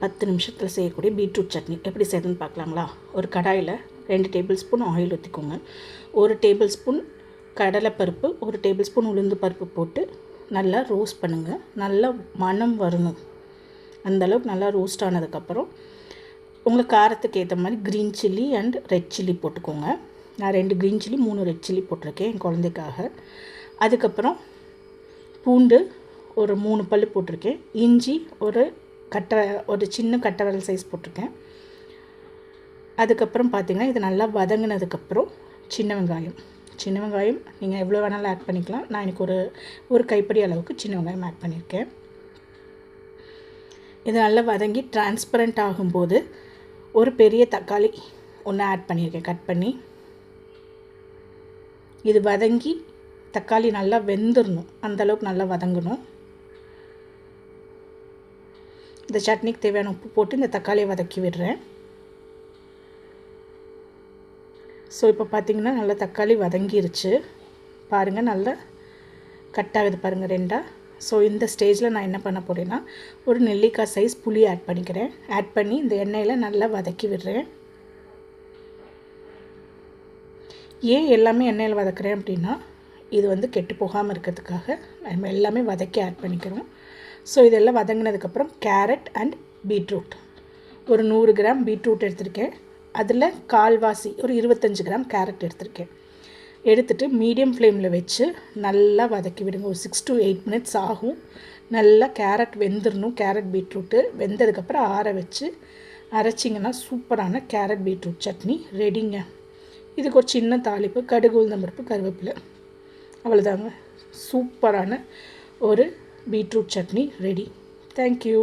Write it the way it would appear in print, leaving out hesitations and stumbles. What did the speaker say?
10 நிமிஷத்தில் செய்யக்கூடிய பீட்ரூட் சட்னி எப்படி செய்யணும்னு பார்க்கலாங்களா? ஒரு கடாயில் 2 டேபிள் ஸ்பூன் ஆயில் ஊற்றிக்கோங்க. 1 டேபிள் ஸ்பூன் கடலைப்பருப்பு, 1 டேபிள் ஸ்பூன் உளுந்து பருப்பு போட்டு நல்லா ரோஸ்ட் பண்ணுங்கள். நல்லா மணம் வரணும். அந்தளவுக்கு நல்லா ரோஸ்ட் ஆனதுக்கப்புறம் உங்களுக்கு காரத்துக்கு ஏற்ற மாதிரி green chilli and red chilli போட்டுக்கோங்க. நான் 2 க்ரீன் சில்லி 3 ரெட் சில்லி போட்டிருக்கேன் என் குழந்தைக்காக. அதுக்கப்புறம் பூண்டு ஒரு 3 பல்லு போட்டிருக்கேன். இஞ்சி ஒரு சின்ன கட்டை விரல் சைஸ் போட்டிருக்கேன். அதுக்கப்புறம் பார்த்திங்கன்னா இது நல்லா வதங்கினதுக்கப்புறம் சின்ன வெங்காயம் நீங்கள் எவ்வளோ வேணாலும் ஆட் பண்ணிக்கலாம். நான் எனக்கு ஒரு கைப்பிடி அளவுக்கு சின்ன வெங்காயம் ஆட் பண்ணியிருக்கேன். இது நல்லா வதங்கி டிரான்ஸ்பரண்ட் ஆகும்போது ஒரு பெரிய தக்காளி ஒன்று ஆட் பண்ணியிருக்கேன் கட் பண்ணி. இது வதங்கி தக்காளி நல்லா வெந்துடணும், அந்தளவுக்கு நல்லா வதங்கணும். இந்த சட்னிக்கு தேவையான உப்பு போட்டு இந்த தக்காளியை வதக்கி விடுறேன். ஸோ இப்போ பார்த்திங்கன்னா நல்லா தக்காளி வதங்கிருச்சு பாருங்கள், நல்லா கட் ஆகுது பாருங்கள் ரெண்டாக. ஸோ இந்த ஸ்டேஜில் நான் என்ன பண்ண போகிறேன்னா ஒரு நெல்லிக்காய் சைஸ் புளி ஆட் பண்ணிக்கிறேன். ஆட் பண்ணி இந்த எண்ணெயில் நல்லா வதக்கி விடுறேன். ஏன் எல்லாமே எண்ணெயில் வதக்குறேன் அப்படின்னா இது கெட்டு போகாமல் இருக்கிறதுக்காக நம்ம எல்லாமே வதக்கி ஆட் பண்ணிக்கிறோம். ஸோ இதெல்லாம் வதங்கினதுக்கப்புறம் கேரட் அண்ட் பீட்ரூட் ஒரு 100 கிராம் பீட்ரூட் எடுத்திருக்கேன். அதில் கால்வாசி ஒரு 25 கிராம் கேரட் எடுத்துகிட்டு மீடியம் ஃப்ளேமில் வச்சு நல்லா வதக்கி விடுங்க. ஒரு 6 to 8 மினிட்ஸ் ஆகும். நல்லா கேரட் வெந்துடணும். கேரட் பீட்ரூட்டு வெந்ததுக்கப்புறம் ஆற வச்சு அரைச்சிங்கன்னா சூப்பரான கேரட் பீட்ரூட் சட்னி ரெடிங்க. இதுக்கு ஒரு சின்ன தாளிப்பு, கடுகு, உளுந்தம்பருப்பு, கருவேப்பிலை, அவ்வளோதாங்க. சூப்பரான ஒரு பீட்ரூட் சட்னி ரெடி. தேங்க்யூ.